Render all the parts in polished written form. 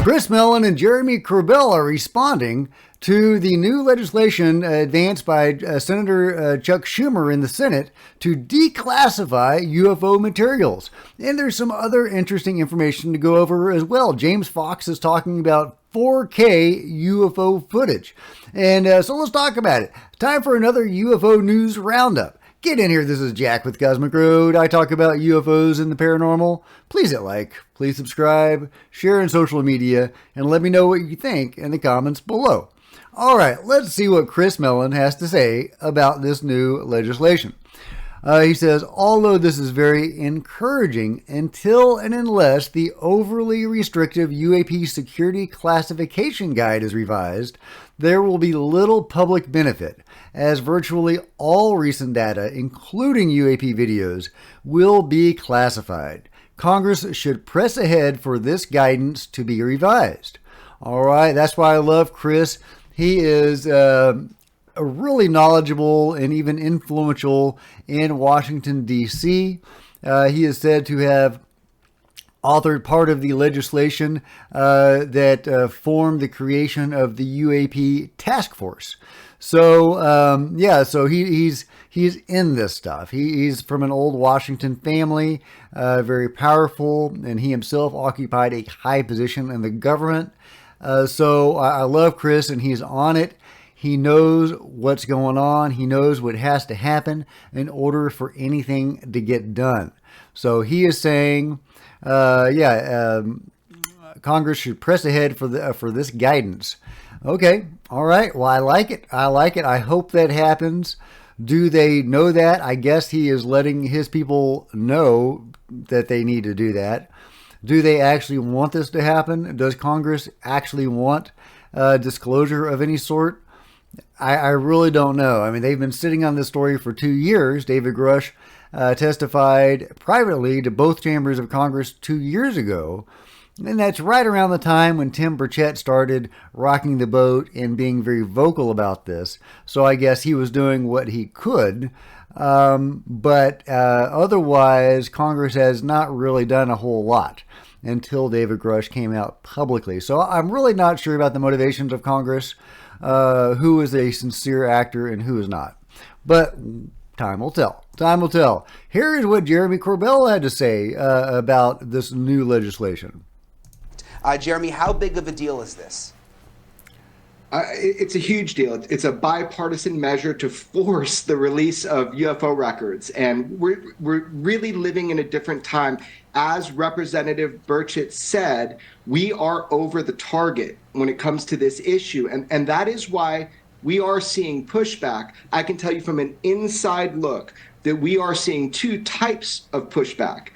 Chris Mellon and Jeremy Corbell are responding to the new legislation advanced by Senator Chuck Schumer in the Senate to declassify UFO materials. And there's some other interesting information to go over as well. James Fox is talking about 4K UFO footage. And so let's talk about it. Time for another UFO news roundup. Get in here. This is Jack with Cosmic Road. I talk about UFOs and the paranormal. Please hit like, please subscribe, share in social media, and let me know what you think in the comments below. All right, let's see what Chris Mellon has to say about this new legislation. He says, although this is very encouraging until and unless the overly restrictive UAP security classification guide is revised, there will be little public benefit, as virtually all recent data, including UAP videos, will be classified. Congress should press ahead for this guidance to be revised. All right, that's why I love Chris. He is a really knowledgeable and even influential in Washington, D.C. He is said to have authored part of the legislation that formed the creation of the UAP task force. So, so he's in this stuff. He's from an old Washington family, very powerful, and he himself occupied a high position in the government. So I love Chris, and he's on it. He knows what's going on. He knows what has to happen in order for anything to get done. So he is saying, Congress should press ahead for this guidance. Okay, all right. Well, I like it. I hope that happens. Do they know that? I guess he is letting his people know that they need to do that. Do they actually want this to happen? Does Congress actually want disclosure of any sort? I really don't know. I mean, they've been sitting on this story for 2 years. David Grush testified privately to both chambers of Congress 2 years ago. And that's right around the time when Tim Burchett started rocking the boat and being very vocal about this. So I guess he was doing what he could. But otherwise, Congress has not really done a whole lot until David Grush came out publicly. So I'm really not sure about the motivations of Congress, who is a sincere actor and who is not. But time will tell. Time will tell. Here is what Jeremy Corbell had to say about this new legislation. Jeremy, how big of a deal is this? It's a huge deal. It's a bipartisan measure to force the release of UFO records. And we're really living in a different time. As Representative Burchett said, we are over the target when it comes to this issue. And that is why we are seeing pushback. I can tell you from an inside look that we are seeing two types of pushback.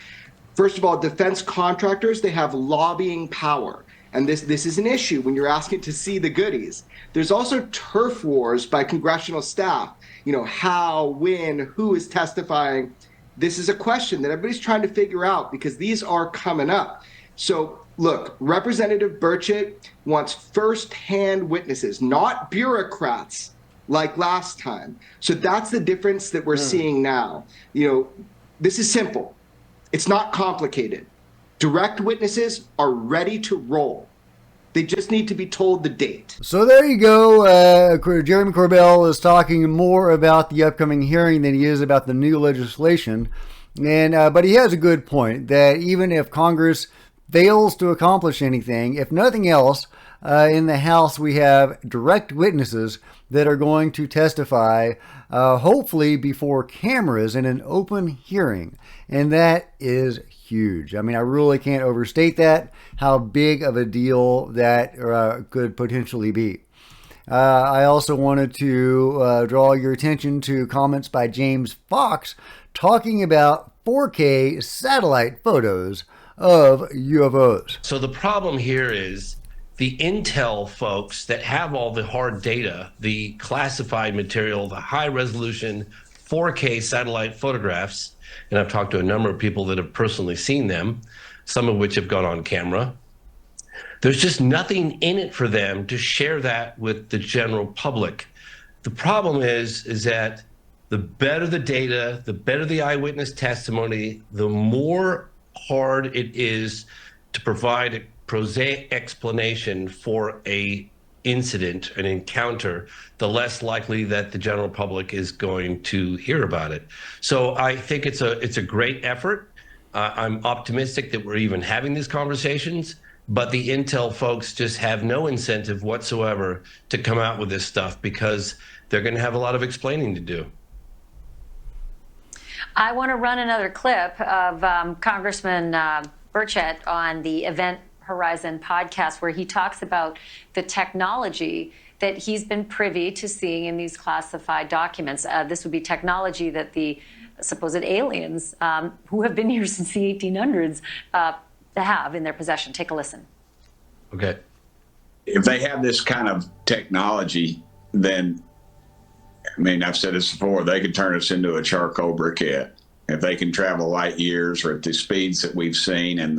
First of all, defense contractors, they have lobbying power. And this is an issue when you're asking to see the goodies. There's also turf wars by congressional staff. You know, how, when, who is testifying. This is a question that everybody's trying to figure out because these are coming up. So look, Representative Burchett wants first-hand witnesses, not bureaucrats like last time. So that's the difference that we're seeing now. You know, this is simple. It's not complicated. Direct witnesses are ready to roll. They just need to be told the date. So there you go. Jeremy Corbell is talking more about the upcoming hearing than he is about the new legislation. And but he has a good point that even if Congress fails to accomplish anything, if nothing else, in the House we have direct witnesses that are going to testify, hopefully before cameras in an open hearing. And that is huge. I mean, I really can't overstate that, how big of a deal that could potentially be. I also wanted to draw your attention to comments by James Fox talking about 4K satellite photos of UFOs. So the problem here is the intel folks that have all the hard data, the classified material, the high resolution 4K satellite photographs, and I've talked to a number of people that have personally seen them, some of which have gone on camera. There's just nothing in it for them to share that with the general public. The problem is that the better the data, the better the eyewitness testimony, the more hard it is to provide prosaic explanation for a incident, an encounter, the less likely that the general public is going to hear about it. So I think it's a great effort. I'm optimistic that we're even having these conversations, but the intel folks just have no incentive whatsoever to come out with this stuff because they're going to have a lot of explaining to do. I want to run another clip of Congressman Burchett on the Event Horizon podcast, where he talks about the technology that he's been privy to seeing in these classified documents. This would be technology that the supposed aliens, who have been here since the 1800s, have in their possession. Take a listen. Okay. If they have this kind of technology, then, I mean, I've said this before, they could turn us into a charcoal briquette. If they can travel light years or at the speeds that we've seen and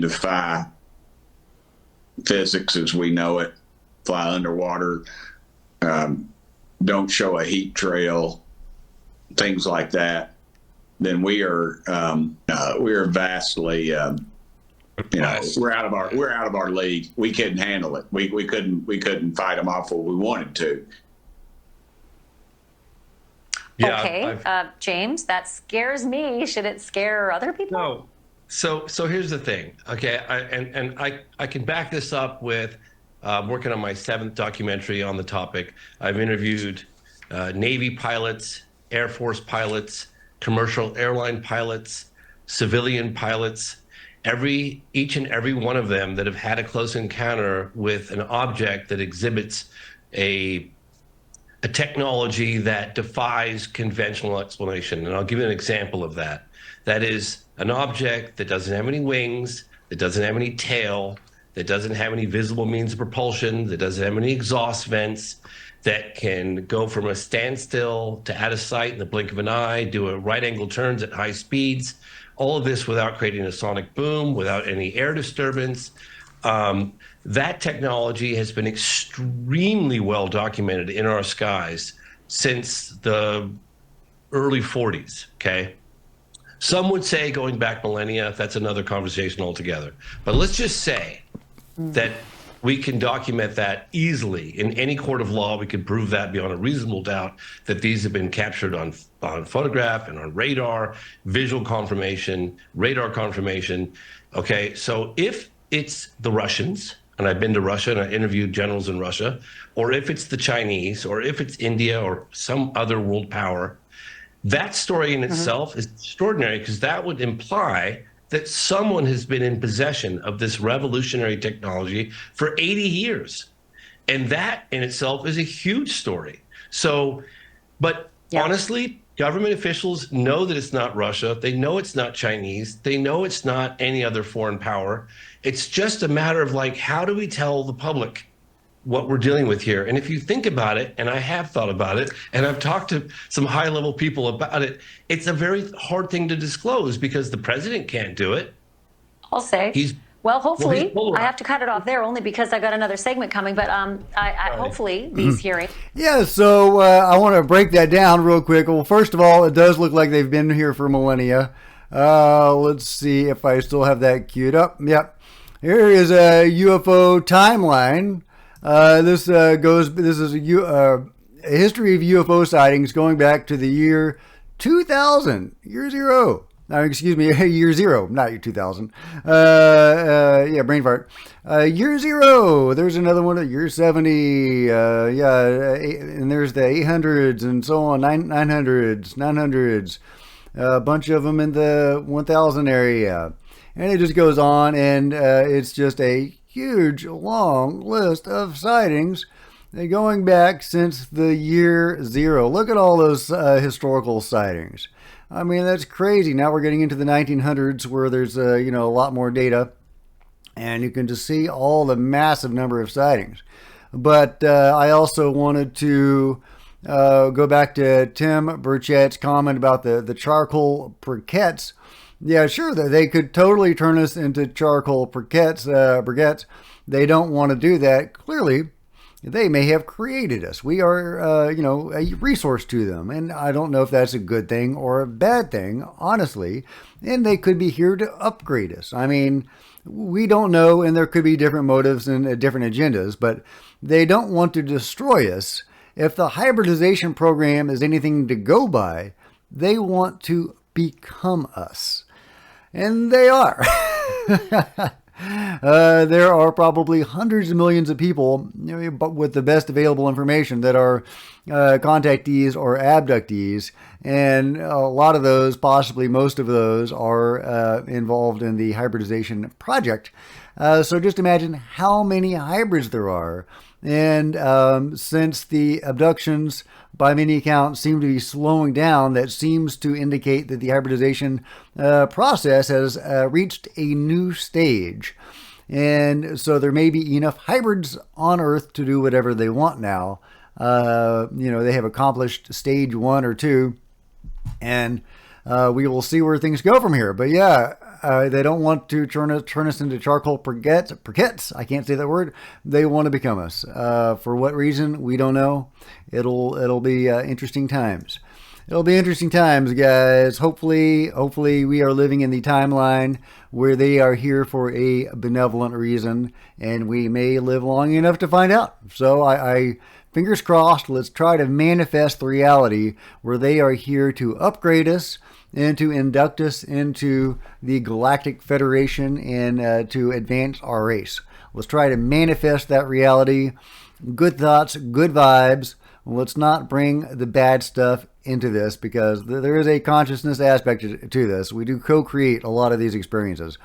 defy physics as we know it, fly underwater, don't show a heat trail, things like that, then we are vastly, we're out of our league. We couldn't handle it. We couldn't fight them off what we wanted to. Yeah, okay, James, that scares me. Should it scare other people? No. So here's the thing. Okay, I can back this up with working on my 7th documentary on the topic. I've interviewed Navy pilots, Air Force pilots, commercial airline pilots, civilian pilots, each and every one of them that have had a close encounter with an object that exhibits a technology that defies conventional explanation. And I'll give you an example of that. That is an object that doesn't have any wings, that doesn't have any tail, that doesn't have any visible means of propulsion, that doesn't have any exhaust vents, that can go from a standstill to out of sight in the blink of an eye, do a right angle turns at high speeds, all of this without creating a sonic boom, without any air disturbance. That technology has been extremely well documented in our skies since the early 40s, okay? Some would say going back millennia, that's another conversation altogether. But let's just say that we can document that easily in any court of law. We can prove that beyond a reasonable doubt that these have been captured on photograph and on radar, visual confirmation, radar confirmation. Okay, so if it's the Russians, and I've been to Russia and I interviewed generals in Russia, or if it's the Chinese, or if it's India or some other world power, that story in itself is extraordinary, because that would imply that someone has been in possession of this revolutionary technology for 80 years. And that in itself is a huge story. So, but honestly, government officials know that it's not Russia. They know it's not Chinese. They know it's not any other foreign power. It's just a matter of, like, how do we tell the public what we're dealing with here? And if you think about it, and I have thought about it, and I've talked to some high-level people about it, it's a very hard thing to disclose because the president can't do it. I'll say. Hopefully, I have to cut it off there only because I got another segment coming, but hopefully these hearings. Yeah, so I want to break that down real quick. Well, first of all, it does look like they've been here for millennia. Let's see if I still have that queued up. Yep. Here is a UFO timeline. This is a history of UFO sightings going back to the year 2000, year zero. Excuse me, year zero, not year 2000. Brain fart. Year zero. There's another one at year 70. And there's the 800s and so on, 900s. A bunch of them in the 1000 area. And it just goes on, and it's just a huge, long list of sightings going back since the year zero. Look at all those historical sightings. I mean, that's crazy. Now we're getting into the 1900s where there's a lot more data, and you can just see all the massive number of sightings. But I also wanted to go back to Tim Burchett's comment about the charcoal briquettes. Yeah, sure, they could totally turn us into charcoal briquettes. They don't want to do that. Clearly, they may have created us. We are, a resource to them. And I don't know if that's a good thing or a bad thing, honestly. And they could be here to upgrade us. I mean, We don't know, and there could be different motives and different agendas, but they don't want to destroy us. If the hybridization program is anything to go by, they want to become us. And they are. There are probably hundreds of millions of people, but with the best available information, that are contactees or abductees, and a lot of those, possibly most of those, are involved in the hybridization project. So just imagine how many hybrids there are. And since the abductions, by many accounts, seem to be slowing down, that seems to indicate that the hybridization process has reached a new stage. And so there may be enough hybrids on Earth to do whatever they want now. They have accomplished stage 1 or 2, and we will see where things go from here. But yeah, they don't want to turn us into charcoal briquettes. I can't say that word. They want to become us. For what reason, we don't know. It'll be interesting times. It'll be interesting times, guys. Hopefully we are living in the timeline where they are here for a benevolent reason, and we may live long enough to find out. So I fingers crossed, let's try to manifest the reality where they are here to upgrade us and to induct us into the Galactic Federation and to advance our race. Let's try to manifest that reality. Good thoughts, good vibes. Let's not bring the bad stuff into this, because there is a consciousness aspect to this. We do co-create a lot of these experiences.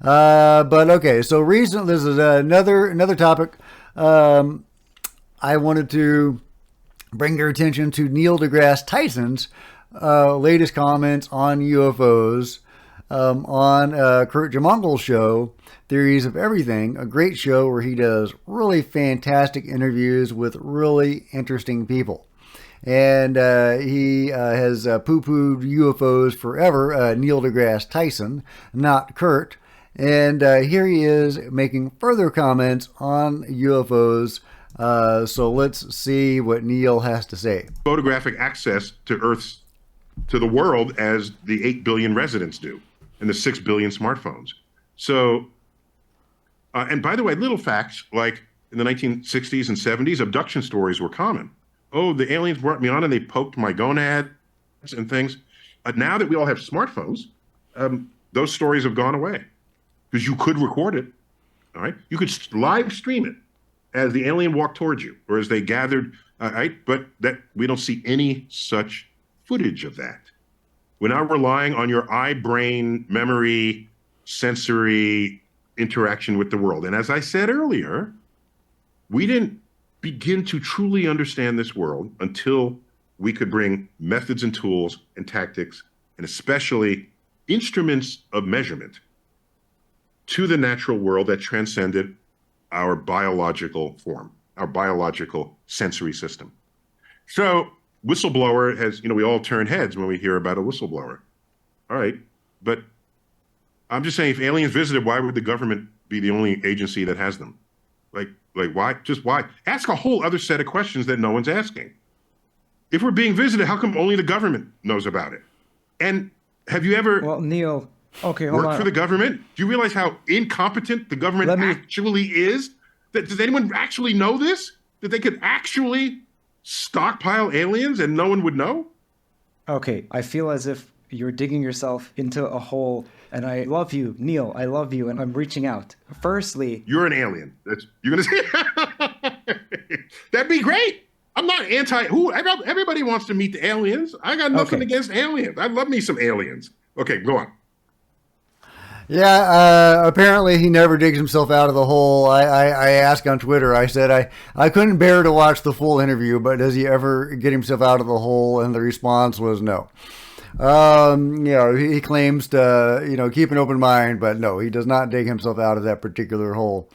But okay, so recently, this is another topic. I wanted to bring your attention to Neil deGrasse Tyson's latest comments on UFOs on Kurt Jamangel's show, Theories of Everything, a great show where he does really fantastic interviews with really interesting people. And he has poo-pooed UFOs forever, Neil deGrasse Tyson, not Kurt. And here he is making further comments on UFOs. So let's see what Neil has to say. Photographic access to the world as the 8 billion residents do, and the 6 billion smartphones. So, and by the way, little facts, like in the 1960s and 70s, abduction stories were common. Oh, the aliens brought me on and they poked my gonads and things. Now that we all have smartphones, those stories have gone away, because you could record it, all right? You could live stream it as the alien walked towards you, or as they gathered, right? But that we don't see any such footage of that. We're now relying on your eye-brain memory, sensory interaction with the world. And as I said earlier, we didn't begin to truly understand this world until we could bring methods and tools and tactics, and especially instruments of measurement, to the natural world that transcended our biological form, our biological sensory system. So whistleblower has, we all turn heads when we hear about a whistleblower. All right, but I'm just saying, if aliens visited, why would the government be the only agency that has them? Like why? Just why? Ask a whole other set of questions that no one's asking. If we're being visited, how come only the government knows about it? And have you ever Neil, okay, hold worked on. for the government? Do you realize how incompetent the government actually is? Does anyone actually know this? That they could actually stockpile aliens and no one would know? Okay, I feel as if you're digging yourself into a hole, and I love you, Neil. I love you, and I'm reaching out. Firstly, you're an alien. You're gonna say that'd be great. I'm not anti. Everybody wants to meet the aliens. I got nothing against aliens. I love me some aliens. Okay, go on. Yeah, apparently he never digs himself out of the hole. I asked on Twitter, I said I couldn't bear to watch the full interview, but does he ever get himself out of the hole? And the response was no. He claims to, keep an open mind, but no, he does not dig himself out of that particular hole.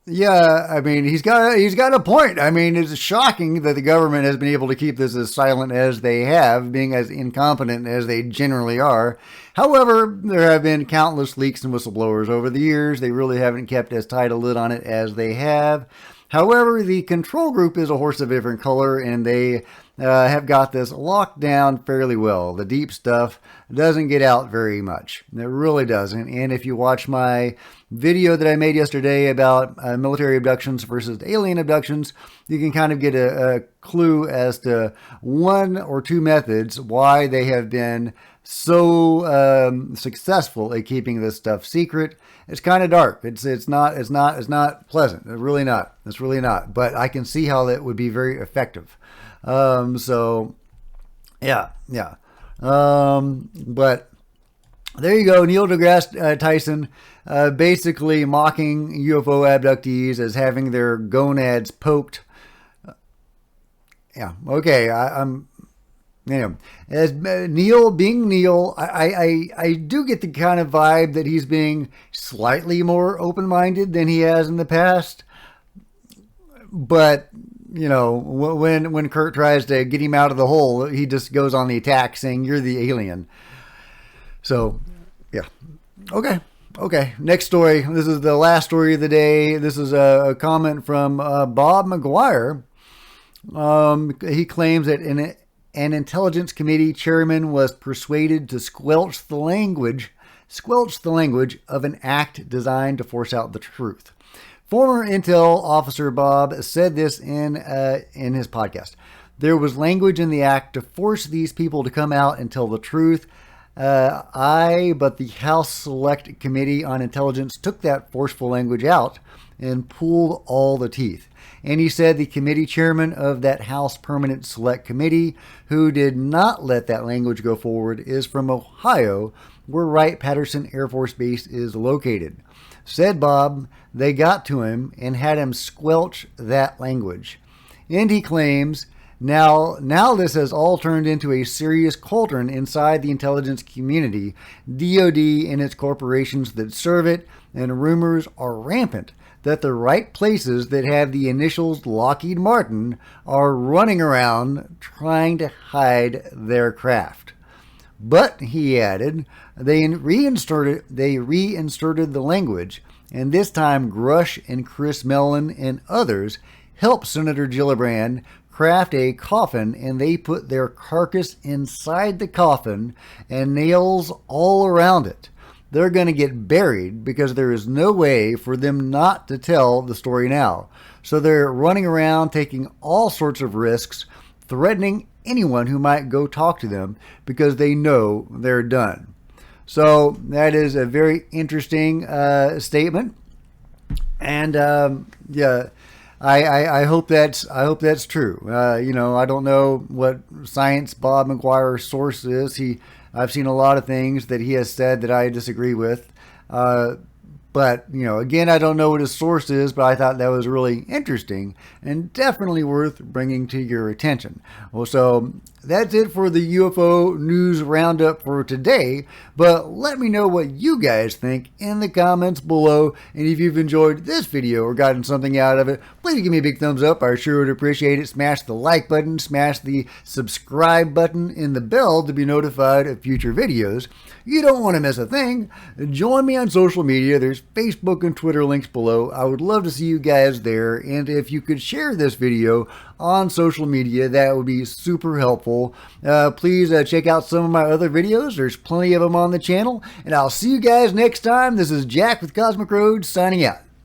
Yeah, I mean, he's got a point. I mean, it's shocking that the government has been able to keep this as silent as they have, being as incompetent as they generally are. However, there have been countless leaks and whistleblowers over the years. They really haven't kept as tight a lid on it as they have. However, the control group is a horse of a different color, and they have got this locked down fairly well. The deep stuff doesn't get out very much. It really doesn't. And if you watch my video that I made yesterday about military abductions versus alien abductions, you can kind of get a clue as to one or two methods why they have been so successful at keeping this stuff secret. It's kind of dark. It's not pleasant. It's really not. It's really not. But I can see how that would be very effective. So yeah. But there you go. Neil deGrasse Tyson, basically mocking UFO abductees as having their gonads poked. Yeah. Okay. I'm. Anyway, as Neil being Neil, I do get the kind of vibe that he's being slightly more open-minded than he has in the past. But you know, when Kurt tries to get him out of the hole, he just goes on the attack, saying you're the alien. So, yeah, okay. Next story. This is the last story of the day. This is a comment from Bob McGuire. He claims that an intelligence committee chairman was persuaded to squelch the language of an act designed to force out the truth. Former Intel officer Bob said this in his podcast. There was language in the act to force these people to come out and tell the truth. But the House Select Committee on Intelligence took that forceful language out and pulled all the teeth. And he said the committee chairman of that House Permanent Select Committee, who did not let that language go forward, is from Ohio, where Wright-Patterson Air Force Base is located. Said Bob, they got to him and had him squelch that language. And he claims, now this has all turned into a serious cauldron inside the intelligence community, DoD and its corporations that serve it, and rumors are rampant that the right places that have the initials Lockheed Martin are running around trying to hide their craft. But, he added, they reinserted the language, and this time Grush and Chris Mellon and others helped Senator Gillibrand craft a coffin, and they put their carcass inside the coffin and nails all around it. They're going to get buried because there is no way for them not to tell the story now. So they're running around taking all sorts of risks, threatening anyone who might go talk to them because they know they're done. So that is a very interesting statement. And yeah, I hope that's true. I don't know what science Bob McGuire's source is. I've seen a lot of things that he has said that I disagree with. But, again, I don't know what his source is, but I thought that was really interesting and definitely worth bringing to your attention. Well, so that's it for the UFO news roundup for today. But let me know what you guys think in the comments below. And if you've enjoyed this video or gotten something out of it, please give me a big thumbs up. I sure would appreciate it. Smash the like button, smash the subscribe button, and the bell to be notified of future videos. You don't want to miss a thing. Join me on social media. There's Facebook and Twitter links below. I would love to see you guys there. And if you could share this video on social media, that would be super helpful. Please check out some of my other videos. There's plenty of them on the channel. And I'll see you guys next time. This is Jack with Cosmic Road signing out.